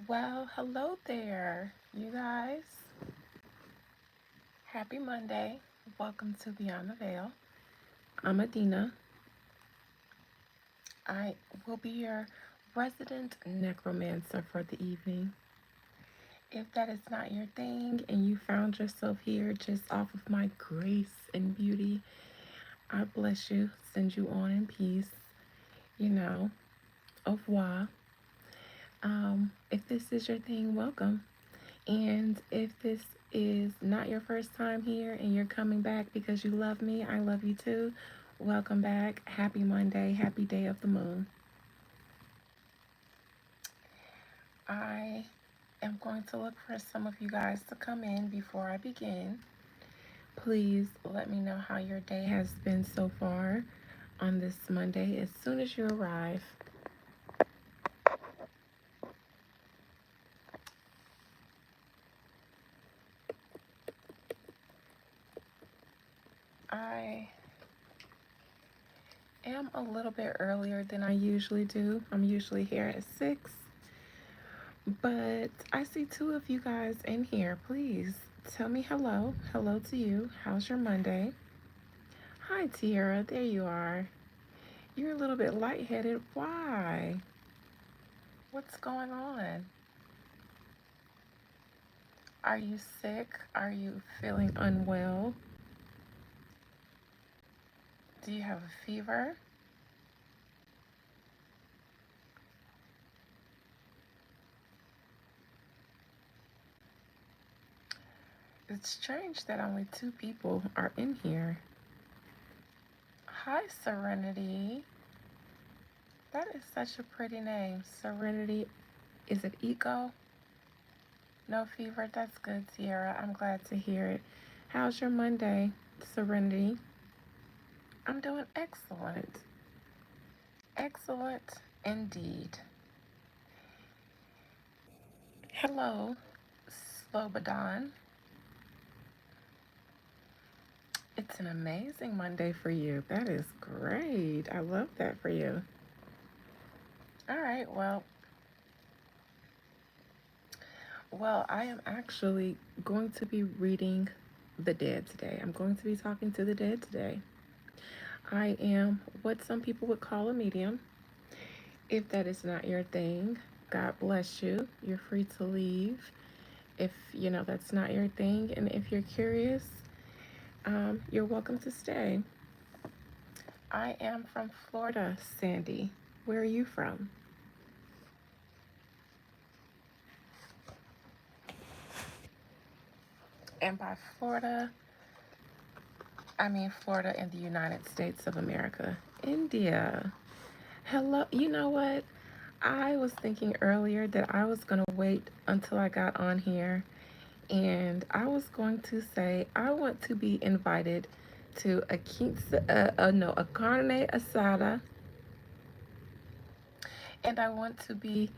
Well, hello there, you guys. Happy Monday. Welcome to Beyond the Veil. I'm Adina. I will be your resident necromancer for the evening. If that is not your thing and you found yourself here just off of my grace and beauty, I bless you, send you on in peace. You know, au revoir. If this is your thing, welcome. And if this is not your first time here and you're coming back because you love me, I love you too. Welcome back. Happy Monday. Happy day of the moon. I am going to look for some of you guys to come in before I begin. Please let me know how your day has been so far on this Monday as soon as you arrive. I am a little bit earlier than I usually do. I'm usually here at 6. But I see two of you guys in here. Please tell me hello. Hello to you. How's your Monday? Hi, Tiara. There you are. You're a little bit lightheaded. Why? What's going on? Are you sick? Are you feeling unwell? Do you have a fever? It's strange that only two people are in here. Hi, Serenity. That is such a pretty name. Serenity. Is it Eco? No fever? That's good, Sierra. I'm glad to hear it. How's your Monday, Serenity? I'm doing excellent. Excellent indeed. Hello, Slobodan. It's an amazing Monday for you. That is great. I love that for you. All right, well, I am actually going to be reading the dead today. I'm going to be talking to the dead today. I am what some people would call a medium. If that is not your thing, God bless you. You're free to leave if you know that's not your thing. And if you're curious, you're welcome to stay. I am from Florida, Sandy. Where are you from? And by Florida, I mean Florida in the United States of America. India. Hello. You know what? I was thinking earlier that I was going to wait until I got on here and I was going to say I want to be invited to a a carne asada, and I want to be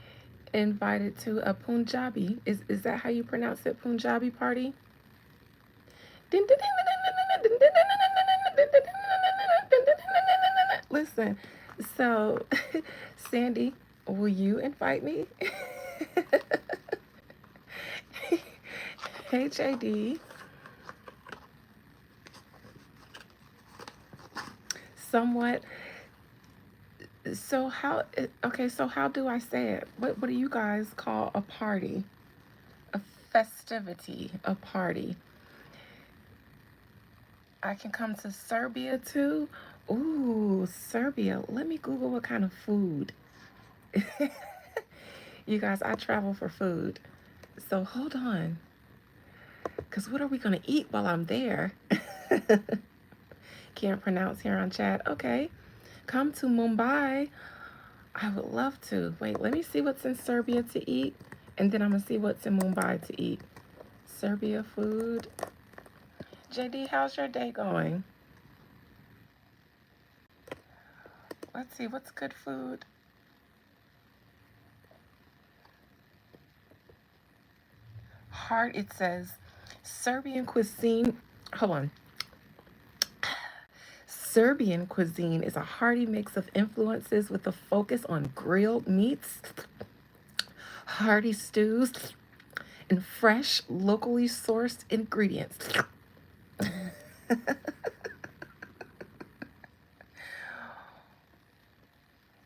invited to a Punjabi. Is that how you pronounce it? Punjabi party. Listen, so Sandy, will you invite me? Hey JD. Somewhat. So how? Okay. So how do I say it? What do you guys call a party? A festivity. A party. I can come to Serbia too. Ooh, Serbia. Let me Google what kind of food. You guys, I travel for food. So hold on. Because what are we going to eat while I'm there? Can't pronounce here on chat. Okay. Come to Mumbai. I would love to. Wait, let me see what's in Serbia to eat. And then I'm going to see what's in Mumbai to eat. Serbia food. JD, how's your day going? Let's see, what's good food? Heart, it says Serbian cuisine. Hold on. Serbian cuisine is a hearty mix of influences with a focus on grilled meats, hearty stews, and fresh, locally sourced ingredients.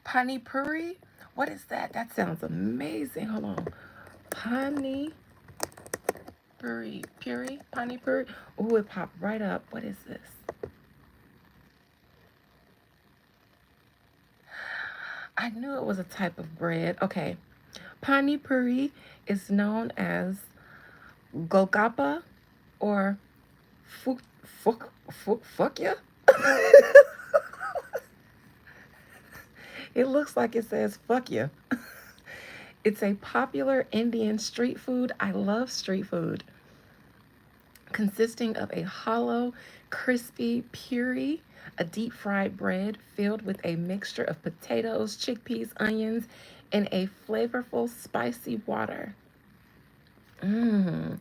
Pani puri? What is that? That sounds amazing. Hold on. Pani puri? Pani puri? Oh, it popped right up. What is this? I knew it was a type of bread. Okay. Pani puri is known as golgappa or fukya. It looks like it says fuck you. It's a popular Indian street food. I love street food. Consisting of a hollow, crispy puree, a deep fried bread filled with a mixture of potatoes, chickpeas, onions, and a flavorful spicy water. Mmm.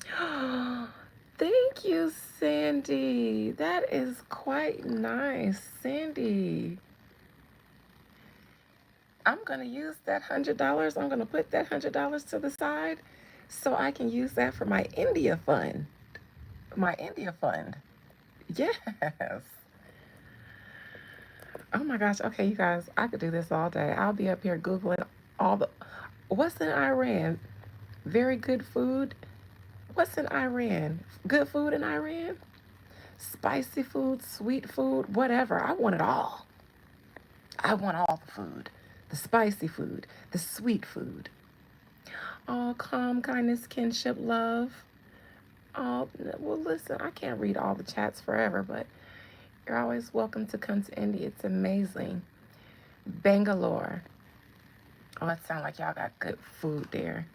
Thank you, Sandy. That is quite nice, Sandy. I'm going to use that $100. I'm going to put that $100 to the side so I can use that for my India fund. My India fund. Yes. Oh my gosh. Okay, you guys, I could do this all day. I'll be up here Googling all the. What's in Iran? Very good food. What's in Iran? Good food in Iran? Spicy food, sweet food, whatever. I want it all. I want all the food. The spicy food, the sweet food. All calm, kindness, kinship, love. All, well, listen, I can't read all the chats forever, but you're always welcome to come to India. It's amazing. Bangalore. Oh, it sounds like y'all got good food there.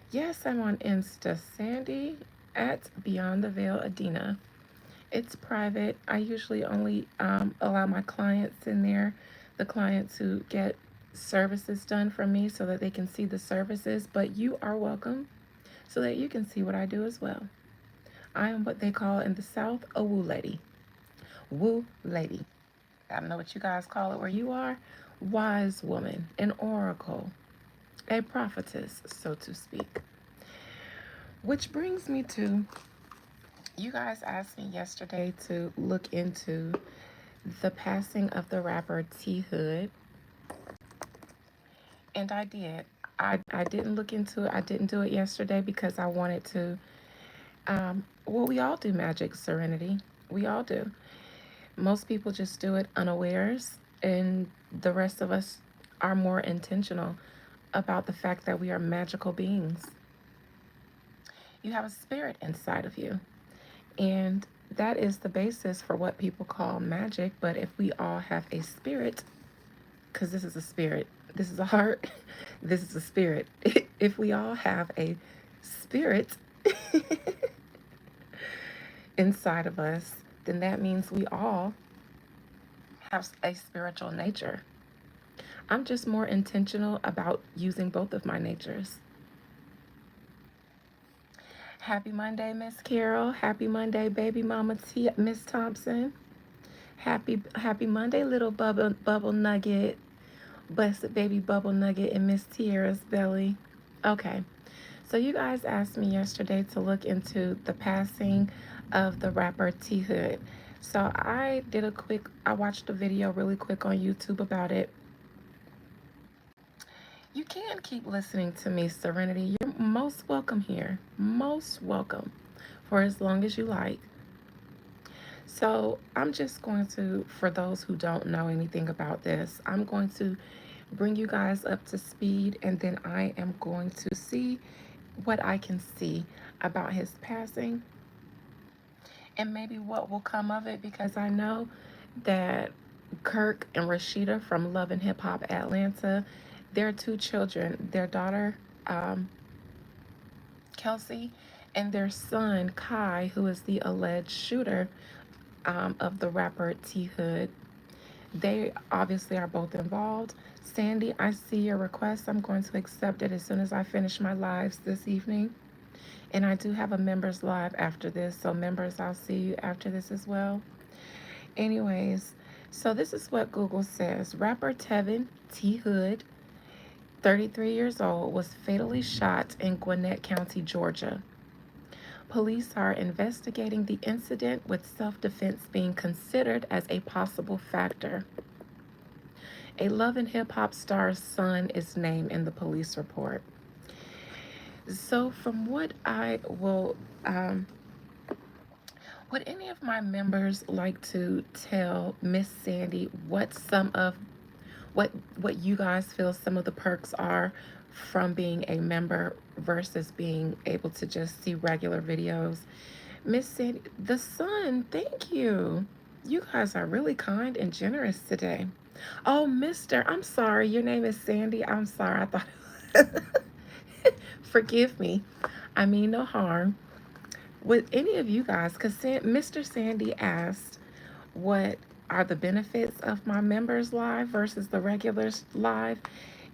Yes, I'm on Insta. Sandy at Beyond the Veil Adina. It's private. I usually only allow my clients in there, the clients who get services done from me so that they can see the services, but you are welcome so that you can see what I do as well. I am what they call in the South a woo lady. Woo lady. I don't know what you guys call it where you are. Wise woman, an oracle, a prophetess, so to speak. Which brings me to, you guys asked me yesterday to look into the passing of the rapper T Hood, and I did. I didn't look into it. I didn't do it yesterday because I wanted to. Well, we all do magic, Serenity. We all do. Most people just do it unawares, and the rest of us are more intentional about the fact that we are magical beings. You have a spirit inside of you, and that is the basis for what people call magic. But if we all have a spirit, because this is a spirit, this is a heart, this is a spirit. If we all have a spirit inside of us, then that means we all have a spiritual nature. I'm just more intentional about using both of my natures. Happy Monday, Miss Carol. Happy Monday, baby mama T, Miss Thompson. Happy Monday, little bubble nugget. Blessed baby bubble nugget in Miss Tiara's belly. Okay. So you guys asked me yesterday to look into the passing of the rapper T Hood. So I watched a video really quick on YouTube about it. You can keep listening to me, Serenity. You're most welcome here. Most welcome for as long as you like. So I'm just going to, for those who don't know anything about this, I'm going to bring you guys up to speed, and then I am going to see what I can see about his passing and maybe what will come of it, because I know that Kirk and Rashida from Love and Hip Hop Atlanta, their two children, their daughter Kelsey, and their son Kai, who is the alleged shooter of the rapper T Hood, they obviously are both involved. Sandy, I see your request. I'm going to accept it as soon as I finish my lives this evening. And I do have a members live after this. So members, I'll see you after this as well. Anyways, so this is what Google says. Rapper Tevin T Hood 33 years old, was fatally shot in Gwinnett County, Georgia. Police are investigating the incident, with self-defense being considered as a possible factor. A Love and Hip Hop star's son is named in the police report. So, from what I will, would any of my members like to tell Miss Sandy what some of what you guys feel some of the perks are from being a member versus being able to just see regular videos? Miss Sandy, the son, thank you. You guys are really kind and generous today. Oh, Mr. I'm sorry. Your name is Sandy. I'm sorry. I thought. Forgive me. I mean no harm. With any of you guys, because Mr. Sandy asked, what are the benefits of my members live versus the regulars live?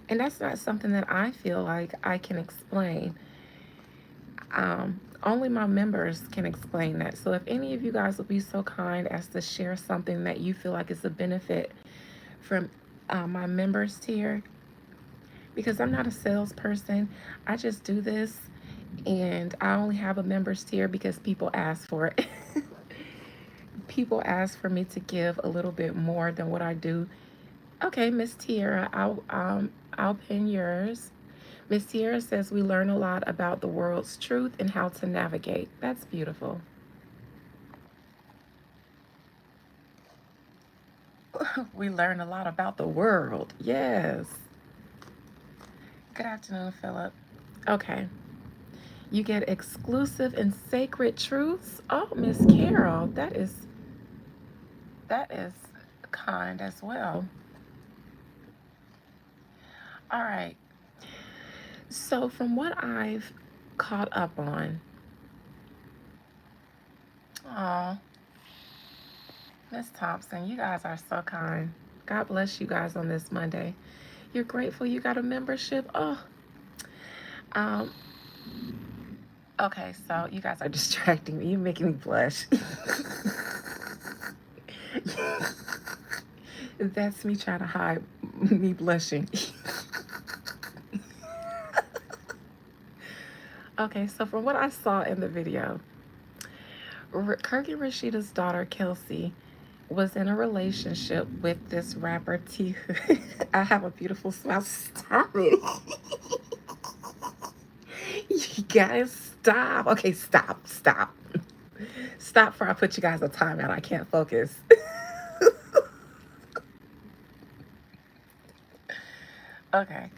And that's not something that I feel like I can explain. Only my members can explain that. So if any of you guys would be so kind as to share something that you feel like is a benefit from my members tier, because I'm not a salesperson. I just do this, and I only have a members tier because people ask for it. People ask for me to give a little bit more than what I do. Okay, Miss Tiara, I'll pin yours. Miss Tiara says we learn a lot about the world's truth and how to navigate. That's beautiful. We learn a lot about the world. Yes. Good afternoon, Philip. Okay. You get exclusive and sacred truths. Oh, Miss Carol, that is kind as well. All right. So from what I've caught up on, oh, Miss Thompson, you guys are so kind. God bless you guys on this Monday. You're grateful you got a membership. Oh, um, okay. So you guys are distracting me. You're making me blush. That's me trying to hide me blushing. Okay, so from what I saw in the video, Kirk and Rashida's daughter Kelsey was in a relationship with this rapper T. I have a beautiful smile. Stop it. You guys stop. Okay, stop. Stop. Stop before I put you guys a timeout. I can't focus. Okay.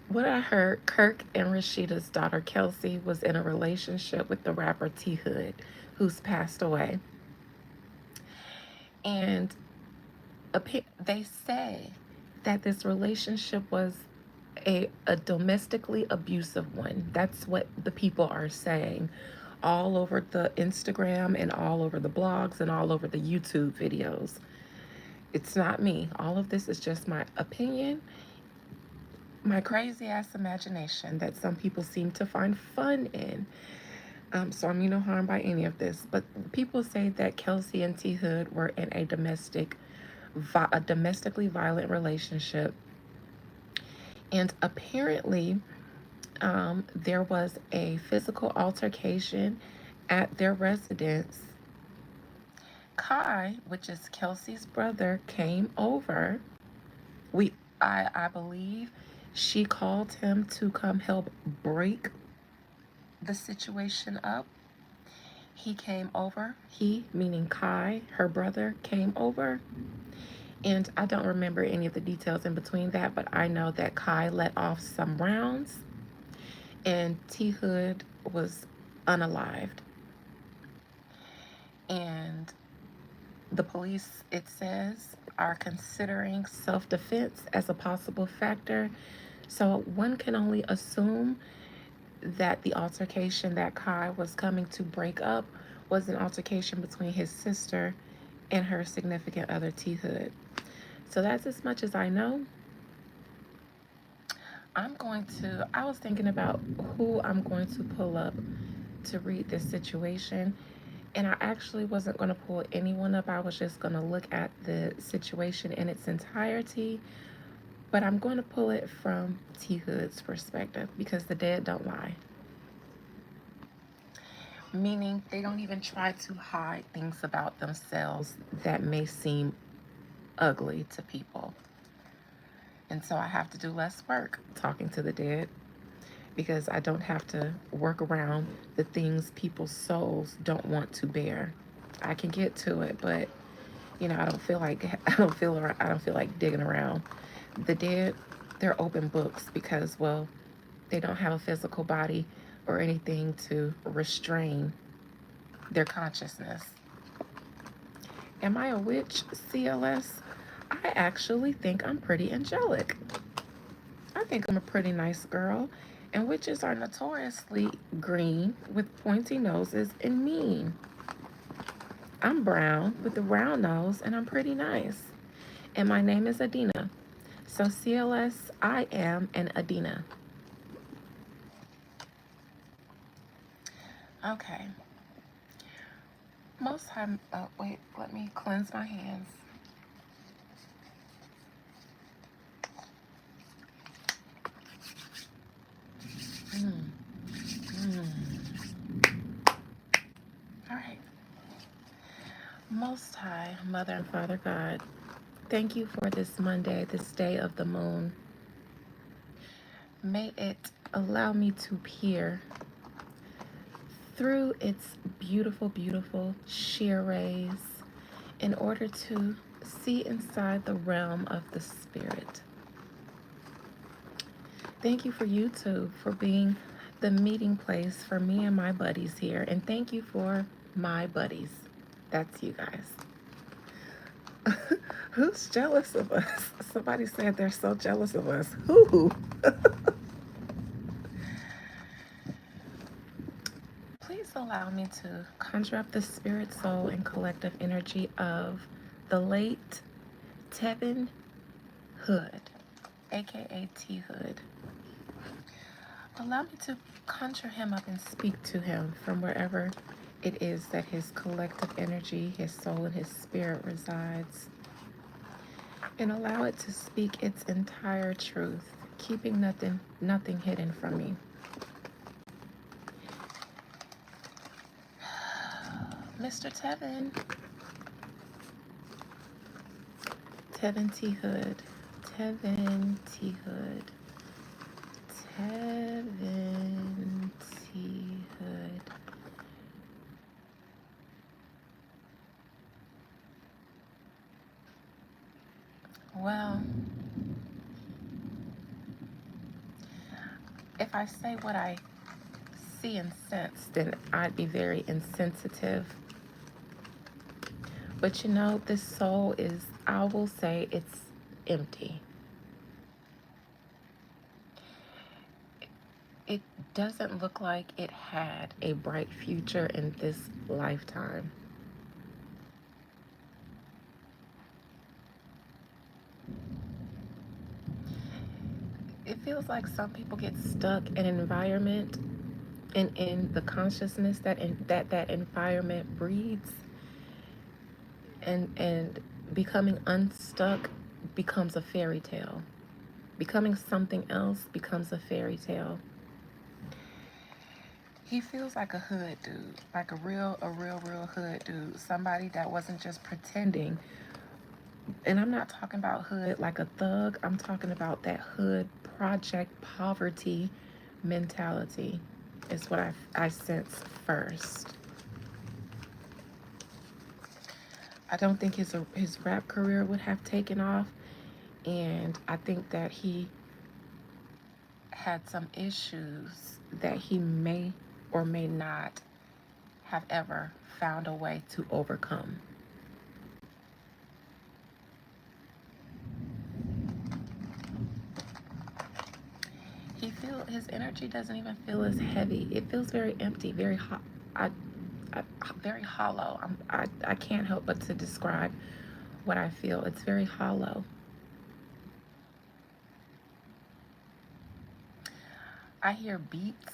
What I heard, Kirk and Rashida's daughter Kelsey was in a relationship with the rapper T Hood, who's passed away. And they say that this relationship was a domestically abusive one. That's what the people are saying all over the Instagram and all over the blogs and all over the YouTube videos. It's not me. All of this is just my opinion, my crazy ass imagination that some people seem to find fun in. So I mean no harm by any of this, but people say that Kelsey and T Hood were in a domestically violent relationship, and apparently there was a physical altercation at their residence. Kai, which is Kelsey's brother, came over. I believe she called him to come help break the situation up. He came over. He, meaning Kai, her brother, came over. And I don't remember any of the details in between that, but I know that Kai let off some rounds and T Hood was unalived. And the police, it says, are considering self-defense as a possible factor. So one can only assume that the altercation that Kai was coming to break up was an altercation between his sister and her significant other, T Hood. So that's as much as I know. I was thinking about who I'm going to pull up to read this situation. And I actually wasn't going to pull anyone up. I was just going to look at the situation in its entirety. But I'm going to pull it from T Hood's perspective because the dead don't lie. Meaning they don't even try to hide things about themselves that may seem ugly to people. And so I have to do less work talking to the dead because I don't have to work around the things people's souls don't want to bear. I can get to it, but I don't feel like I don't feel like digging around. The dead, they're open books because, well, they don't have a physical body or anything to restrain their consciousness. Am I a witch, CLS? I actually think I'm pretty angelic. I think I'm a pretty nice girl, and witches are notoriously green with pointy noses and mean. I'm brown with a round nose, and I'm pretty nice. And my name is Adina. So, CLS, I am an Adina. Okay. Most time, wait, let me cleanse my hands. Mm, mm. All right. Most High, Mother and Father God, thank you for this Monday, this day of the moon. May it allow me to peer through its beautiful, beautiful sheer rays in order to see inside the realm of the spirit. Thank you for YouTube for being the meeting place for me and my buddies here. And thank you for my buddies. That's you guys. Who's jealous of us? Somebody said they're so jealous of us. Who? Please allow me to conjure up the spirit, soul, and collective energy of the late Tevin Hood, aka T Hood. Allow me to conjure him up and speak to him from wherever it is that his collective energy, his soul, and his spirit resides. And allow it to speak its entire truth, keeping nothing hidden from me. Mr. Tevin. Tevin T. Hood. Tevin T. Hood. Tevin T. Hood. Well, if I say what I see and sense, then I'd be very insensitive. But this soul is, I will say, it's empty. It doesn't look like it had a bright future in this lifetime. It feels like some people get stuck in an environment and in the consciousness that environment breeds, and becoming unstuck becomes a fairy tale. Becoming something else becomes a fairy tale. He feels like a hood dude, like a real hood dude. Somebody that wasn't just pretending. And I'm not talking about hood like a thug. I'm talking about that hood project poverty mentality is what I sense first. I don't think his rap career would have taken off, and I think that he had some issues that he may or may not have ever found a way to overcome. His energy doesn't even feel as heavy. It feels very empty, very hot. Very hollow. I can't help but to describe what I feel. It's very hollow. I hear beats,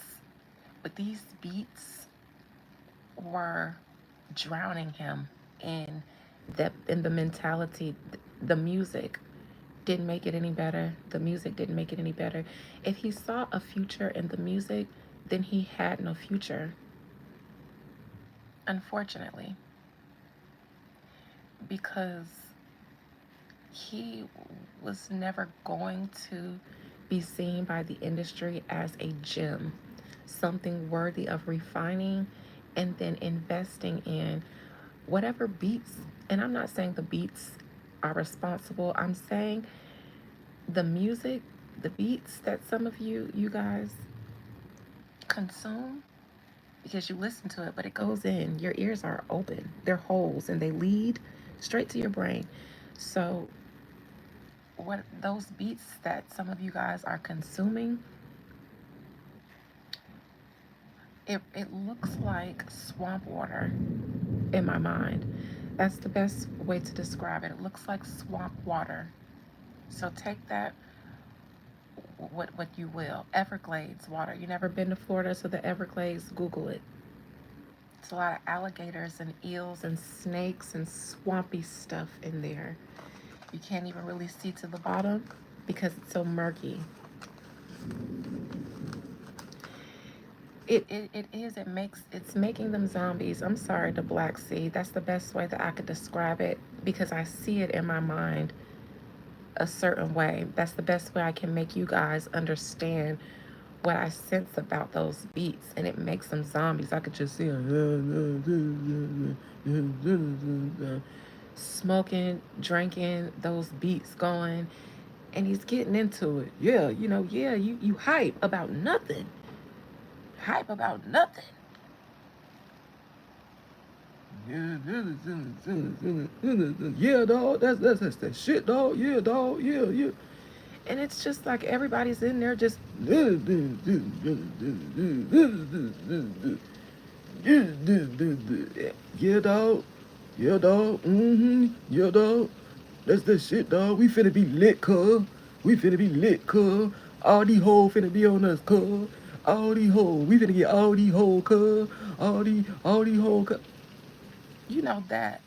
but these beats were drowning him in the mentality, the music didn't make it any better. The music didn't make it any better. If he saw a future in the music, then he had no future, unfortunately, because he was never going to be seen by the industry as a gem, something worthy of refining and then investing in whatever beats. And I'm not saying the beats are responsible. I'm saying the music, the beats that some of you guys consume, because you listen to it, but it goes in. Your ears are open. They're holes and they lead straight to your brain. So what those beats that some of you guys are consuming, it looks like swamp water in my mind. That's the best way to describe it. It looks like swamp water. So take that what you will. Everglades water. You never been to Florida, so the Everglades, Google it. It's a lot of alligators and eels and snakes and swampy stuff in there. You can't even really see to the bottom because it's so murky. It is. It's making them zombies. I'm sorry, the Black Sea. That's the best way that I could describe it because I see it in my mind a certain way. That's the best way I can make you guys understand what I sense about those beats, and it makes them zombies. I could just see them smoking, drinking, those beats going, and he's getting into it. Yeah, yeah, you hype about nothing. Hype about nothing. Yeah, dog. That's that shit, dog. Yeah, dog. Yeah, yeah. And it's just like everybody's in there just yeah, dog. Yeah, dog. Mm-hmm. Yeah, dog. That's that shit, dog. We finna be lit, cuz. We finna be lit, cuz. All these hoes finna be on us, cuz. All these hoes. We finna get all these hoes, cuz. All these hoes, cuz. You know that.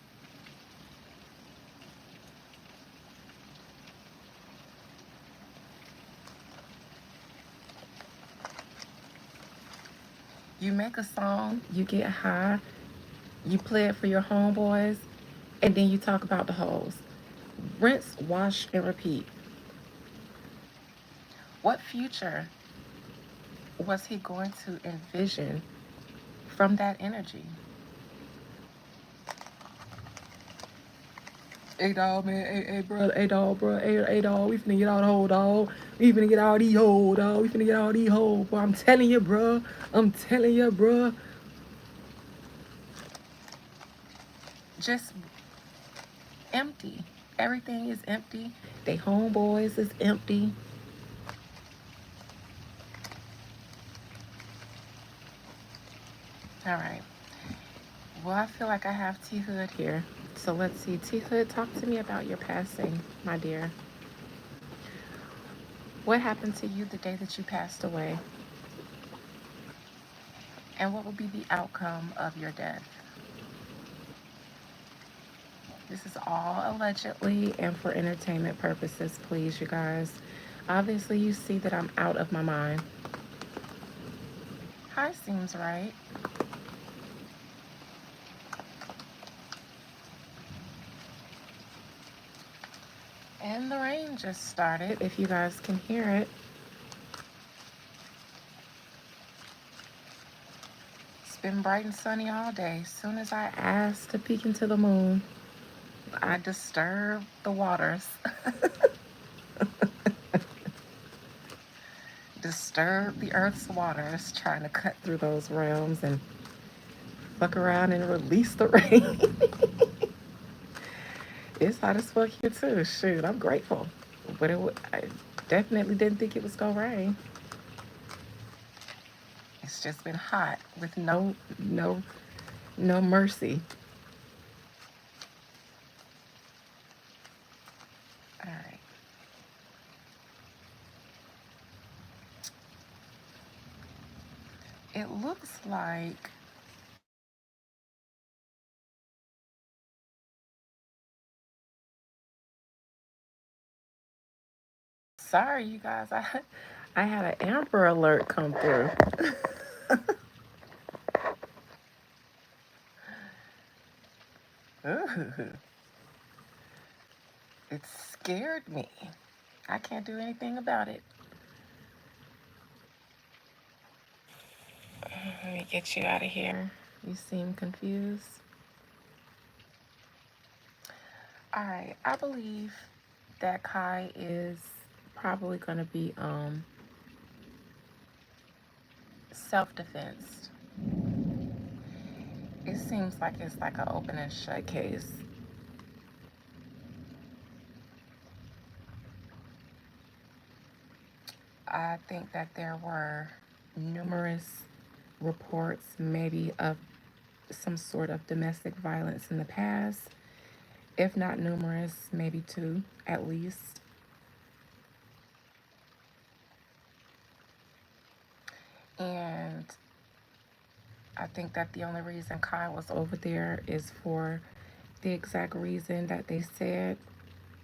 You make a song, you get high, you play it for your homeboys, and then you talk about the hoes. Rinse, wash, and repeat. What future was he going to envision from that energy? Hey dog, man, hey bro, hey dog, bro, hey dog, we finna get all the whole dog. We finna get all these hoes, dog. We finna get all these hoes, bro. I'm telling you, bro. I'm telling you, bro. Just empty. Everything is empty. They homeboys is empty. All right. Well, I feel like I have T Hood here. So let's see. T Hood, talk to me about your passing, my dear. What happened to you the day that you passed away? And what will be the outcome of your death? This is all allegedly and for entertainment purposes, please, you guys. Obviously, you see that I'm out of my mind. High seems right. And the rain just started, if you guys can hear it. It's been bright and sunny all day. As soon as I asked to peek into the moon, I disturbed the waters. Disturb the earth's waters, trying to cut through those realms and fuck around and release the rain. It's hot as fuck here too. Shoot, I'm grateful, but I definitely didn't think it was gonna rain. It's just been hot with no mercy. All right. It looks like Sorry, you guys. I had an Amber Alert come through. Ooh, it scared me. I can't do anything about it. Let me get you out of here. You seem confused. All right, I believe that Kai is probably going to be self-defense. It seems like it's like an open and shut case. I think that there were numerous reports, maybe of some sort of domestic violence in the past, if not numerous, maybe two at least. And I think that the only reason Kai was over there is for the exact reason that they said.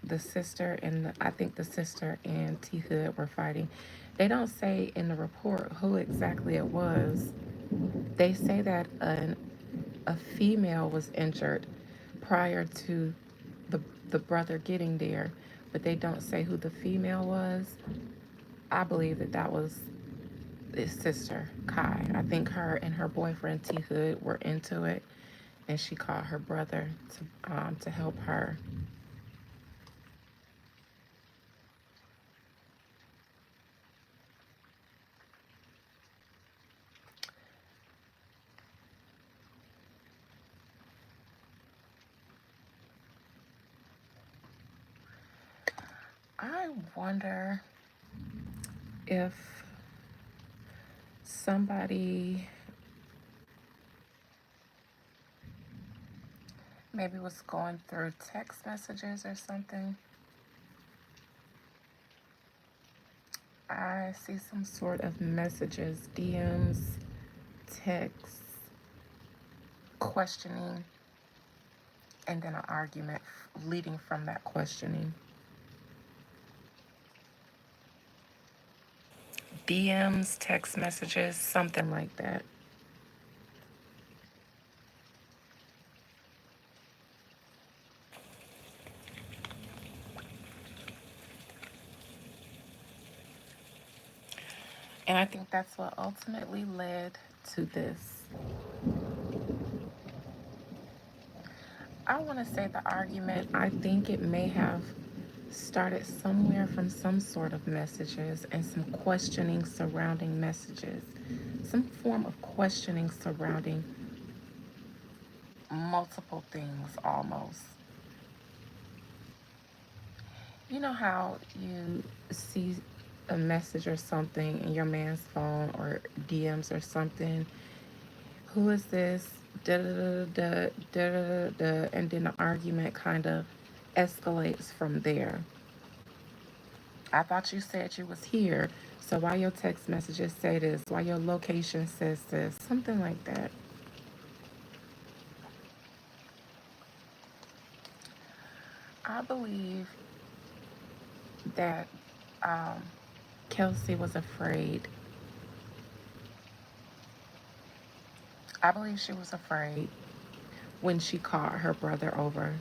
The sister and I think the sister and T Hood were fighting. They don't say in the report who exactly it was. They say that a female was injured prior to the the brother getting there, but they don't say who the female was. I believe that that was his sister Kai. I think her and her boyfriend T Hood were into it, and she called her brother to help her. I wonder if somebody maybe was going through text messages or something. I see some sort of messages, DMs, texts, questioning, and then an argument leading from that questioning. DMs, text messages, something like that. And I think that's what ultimately led to this. I want to say the argument, I think it may have started somewhere from some sort of messages and some questioning surrounding messages, some form of questioning surrounding multiple things almost. You know how you see a message or something in your man's phone or DMs or something? Who is this? Da da da da da da da, and then the argument kind of escalates from there. I thought you said you was here, so why your text messages say this? Why your location says this? Something like that. I believe that um, Kelsey was afraid. I believe she was afraid when she called her brother over.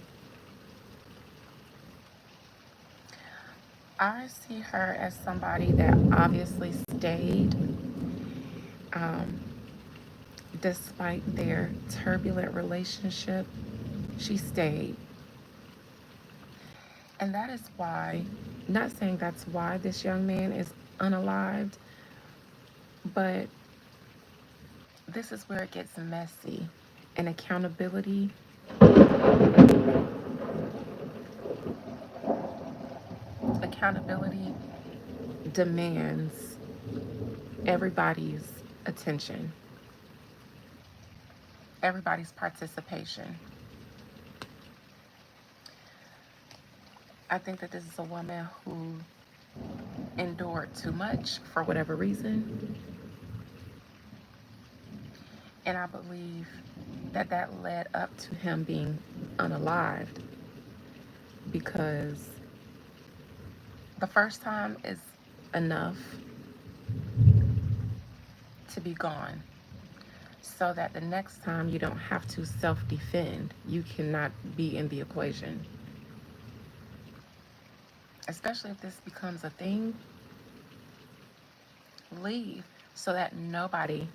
I see her as somebody that obviously stayed um, despite their turbulent relationship. She stayed. And that is why, not saying that's why this young man is unalived, but this is where it gets messy. And accountability demands everybody's attention, everybody's participation. I think that this is a woman who endured too much for whatever reason, and I believe that that led up to him being unalived because The first time is enough to be gone so that the next time you don't have to self defend. You cannot be in the equation. Especially if this becomes a thing, leave so that nobody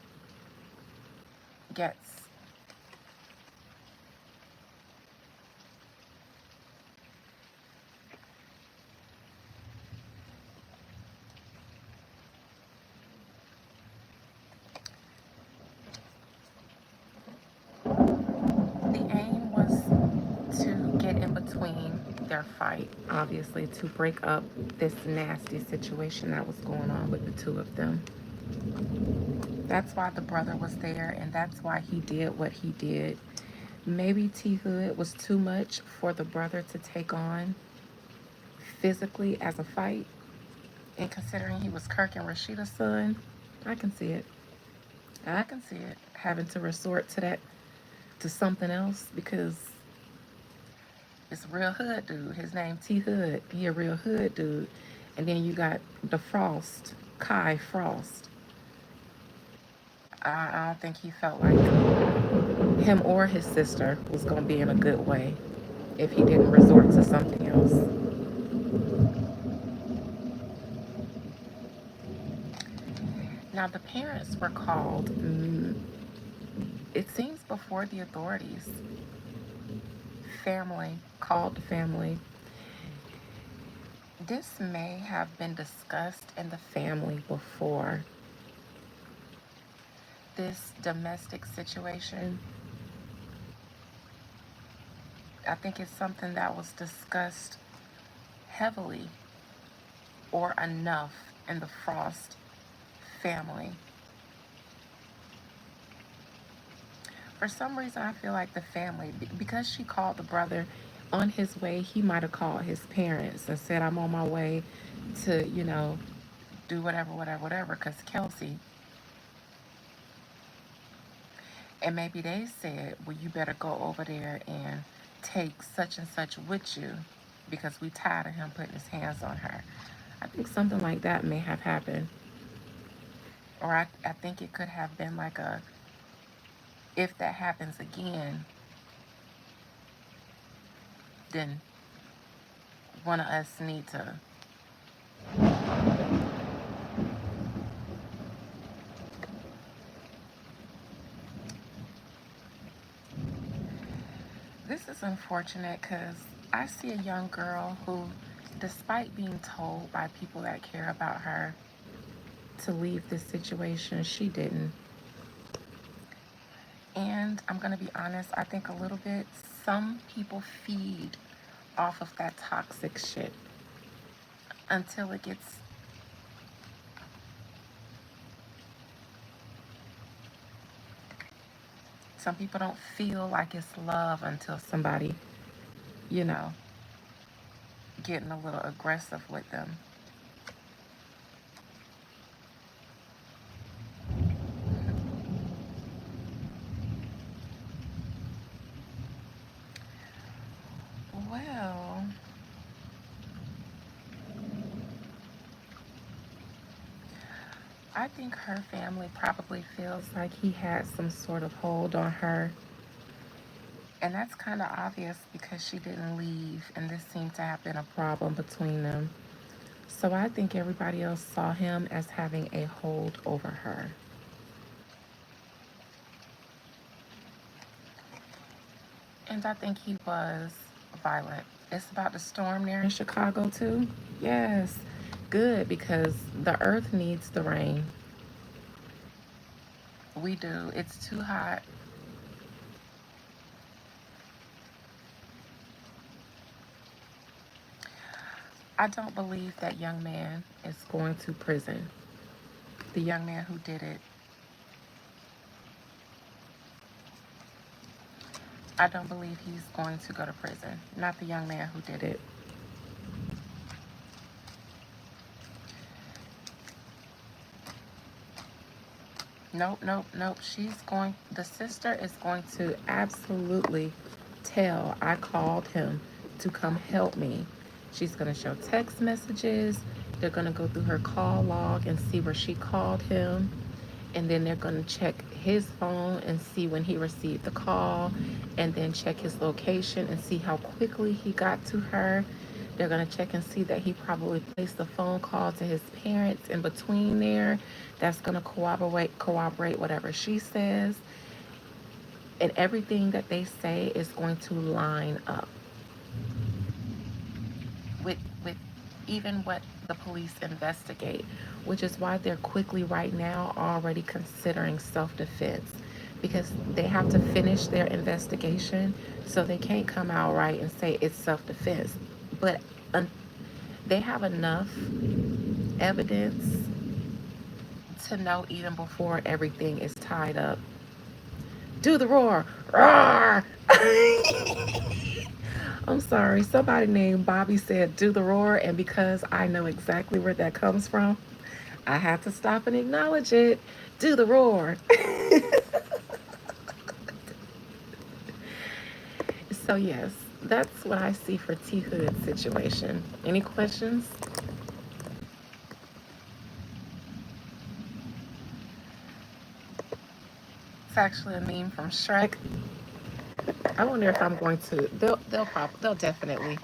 gets. The aim was to get in between their fight, obviously, to break up this nasty situation that was going on with the two of them. That's why the brother was there, and that's why he did what he did. Maybe T Hood was too much for the brother to take on physically as a fight, and considering he was Kirk and Rashida's son, I can see it. I can see it having to resort to that, to something else, because it's a real hood dude. His name T Hood. He a real hood dude. And then you got the Frost, Kai Frost. I don't think he felt like him or his sister was going to be in a good way if he didn't resort to something else. Now, the parents were called, it seems, before the authorities. Family called the family. This may have been discussed in the family before. This domestic situation, I think it's something that was discussed heavily or enough in the Frost family. For some reason, I feel like the family, because she called the brother on his way, he might have called his parents and said, I'm on my way to, do whatever, whatever, whatever, because Kelsey, and maybe they said, well, you better go over there and take such and such with you because we tired of him putting his hands on her. I think something like that may have happened. Or I think it could have been like a, if that happens again, then one of us need to this is unfortunate because I see a young girl who, despite being told by people that care about her to leave this situation, she didn't. And I'm going to be honest, I think a little bit, some people feed off of that toxic shit until it gets. Some people don't feel like it's love until somebody, you know, getting a little aggressive with them. Well, I think her family probably feels like he had some sort of hold on her. And that's kind of obvious because she didn't leave, and this seemed to have been a problem between them. So I think everybody else saw him as having a hold over her. And I think he was violent. It's about to storm there in Chicago, too. Yes, good, because the earth needs the rain. We do. It's too hot. I don't believe that young man is going to prison. The young man who did it, I don't believe he's going to go to prison. Not the young man who did it. Nope, nope, nope. The sister is going to absolutely tell I called him to come help me She's going to show text messages. They're going to go through her call log and see where she called him. And then they're going to check his phone and see when he received the call, and then check his location and see how quickly he got to her. They're going to check and see that he probably placed a phone call to his parents in between there. That's going to corroborate whatever she says. And everything that they say is going to line up with even what the police investigate, which is why they're quickly right now already considering self-defense, because they have to finish their investigation, so they can't come out right and say it's self-defense. But they have enough evidence to know even before everything is tied up. Do the roar. Roar. I'm sorry, somebody named Bobby said do the roar, and because I know exactly where that comes from, I have to stop and acknowledge it. Do the roar. So, yes, that's what I see for T Hood's situation. Any questions? It's actually a meme from Shrek. I wonder if I'm going to. They'll definitely.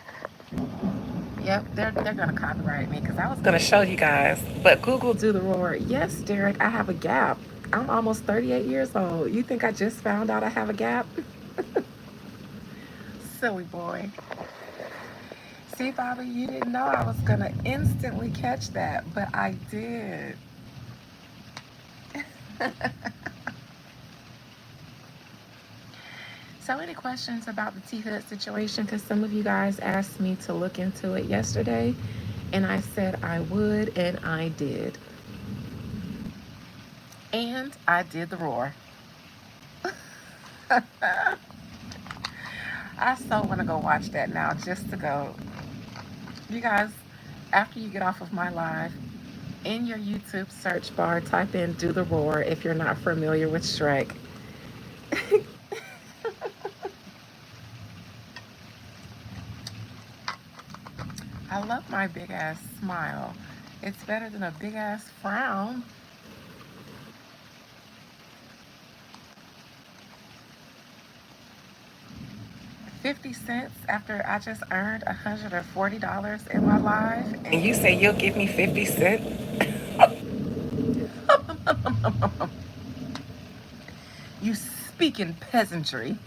Yep, they're gonna copyright me because I was gonna show you guys. But Google do the roar. Yes, Derek, I have a gap. I'm almost 38 years old. You think I just found out I have a gap? Silly boy. See, Bobby, you didn't know I was gonna instantly catch that, but I did. So, any questions about the T Hood situation? Because some of you guys asked me to look into it yesterday, and I said I would, and I did. And I did the roar. I so want to go watch that now just to go. You guys, after you get off of my live, in your YouTube search bar, type in Do the Roar if you're not familiar with Shrek. I love my big ass smile. It's better than a big ass frown. 50 cents after I just earned $140 in my life. And you say you'll give me 50 cents? You speak in peasantry.